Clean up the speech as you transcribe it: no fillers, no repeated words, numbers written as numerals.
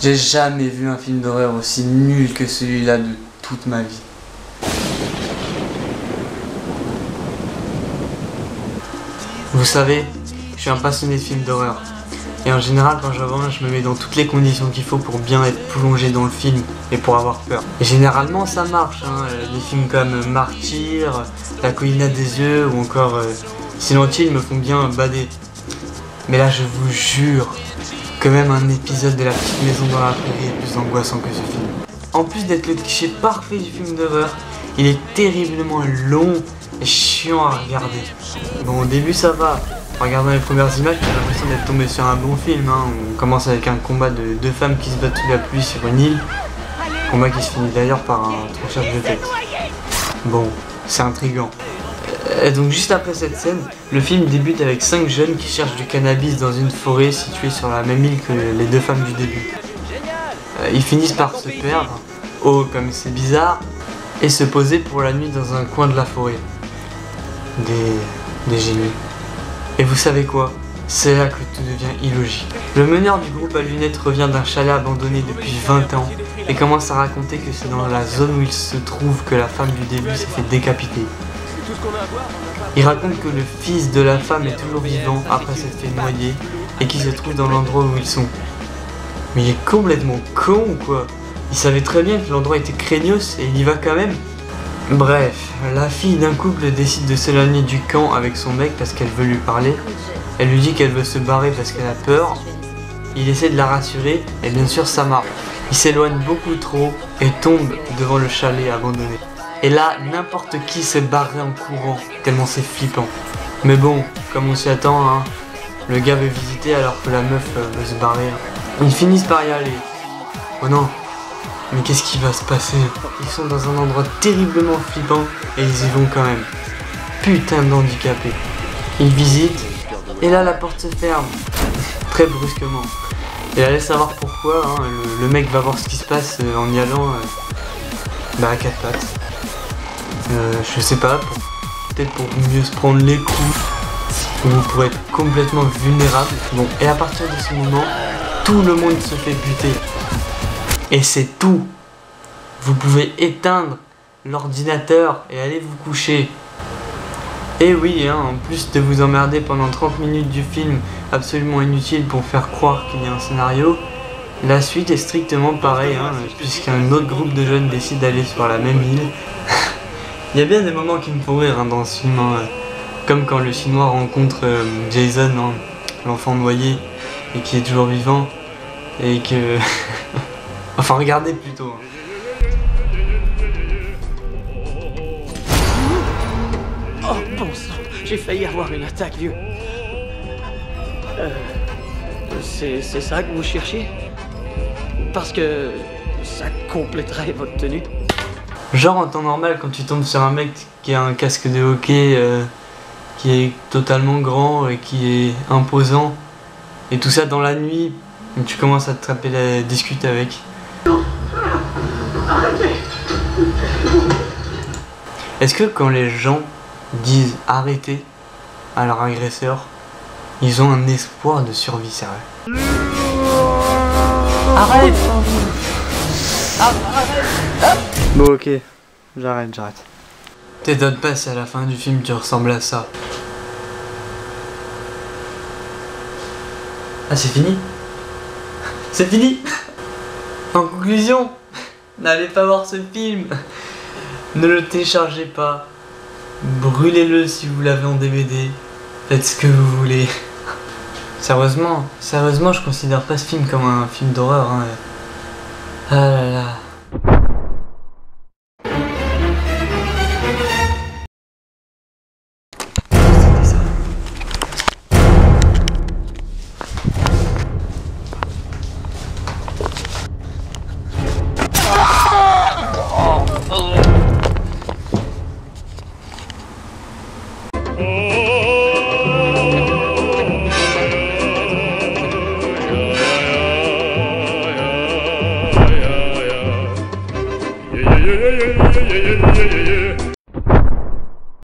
J'ai jamais vu un film d'horreur aussi nul que celui-là de toute ma vie. Vous savez, je suis un passionné de films d'horreur. Et en général, quand je vois un, je me mets dans toutes les conditions qu'il faut pour bien être plongé dans le film et pour avoir peur. Et généralement, ça marche. Des films comme Martyr, La colline des yeux ou encore Silent Hill me font bien bader. Mais là, je vous jure que même un épisode de La petite maison dans la prairie est plus angoissant que ce film. En plus d'être le cliché parfait du film d'horreur, il est terriblement long et chiant à regarder. Bon, au début ça va. En regardant les premières images, j'ai l'impression d'être tombé sur un bon film. On commence avec un combat de deux femmes qui se battent sous la pluie sur une île. Combat qui se finit d'ailleurs par un tranchage de tête. Bon, c'est intriguant. Donc juste après cette scène, le film débute avec 5 jeunes qui cherchent du cannabis dans une forêt située sur la même île que les deux femmes du début. Ils finissent par se perdre, oh comme c'est bizarre, et se poser pour la nuit dans un coin de la forêt. Des génies. Et vous savez quoi? C'est là que tout devient illogique. Le meneur du groupe à lunettes revient d'un chalet abandonné depuis 20 ans et commence à raconter que c'est dans la zone où il se trouve que la femme du début s'est fait décapiter. Il raconte que le fils de la femme est toujours vivant après s'être fait noyer et qu'il se trouve dans l'endroit où ils sont. Mais il est complètement con ou quoi? Il savait très bien que l'endroit était craignos et il y va quand même. Bref, la fille d'un couple décide de s'éloigner du camp avec son mec parce qu'elle veut lui parler. Elle lui dit qu'elle veut se barrer parce qu'elle a peur. Il essaie de la rassurer et bien sûr ça marche. Il s'éloigne beaucoup trop et tombe devant le chalet abandonné. Et là, n'importe qui s'est barré en courant, tellement c'est flippant. Mais bon, comme on s'y attend, le gars veut visiter alors que la meuf veut se barrer. Ils finissent par y aller. Oh non, mais qu'est-ce qui va se passer? Ils sont dans un endroit terriblement flippant et ils y vont quand même. Putain d'handicapés. Ils visitent et là la porte se ferme. Très brusquement. Et allez savoir pourquoi, le mec va voir ce qui se passe en y allant à quatre pattes. Je sais pas, peut-être pour mieux se prendre les coups ou pour être complètement vulnérable. Bon, et à partir de ce moment, tout le monde se fait buter. Et c'est tout. Vous pouvez éteindre l'ordinateur et aller vous coucher. Et oui, en plus de vous emmerder pendant 30 minutes du film absolument inutile pour faire croire qu'il y a un scénario, la suite est strictement pareille, puisqu'un autre groupe de jeunes décide d'aller sur la même île. Il y a bien des moments qui me font rire dans ce film, comme quand le chinois rencontre Jason, l'enfant noyé, et qui est toujours vivant, et que... enfin regardez plutôt. Oh bon sang, j'ai failli avoir une attaque, vieux. C'est ça que vous cherchiez? Parce que ça compléterait votre tenue. Genre en temps normal, quand tu tombes sur un mec qui a un casque de hockey qui est totalement grand et qui est imposant, et tout ça dans la nuit, et tu commences à te taper la discuter avec. Est-ce que quand les gens disent arrêtez à leur agresseur, ils ont un espoir de survie sérieux? Arrête! Bon ok, j'arrête. T'étonnes pas si à la fin du film tu ressembles à ça. Ah c'est fini? C'est fini? En conclusion, n'allez pas voir ce film. Ne le téléchargez pas. Brûlez-le si vous l'avez en DVD. Faites ce que vous voulez. Sérieusement, je considère pas ce film comme un film d'horreur. Ah là là.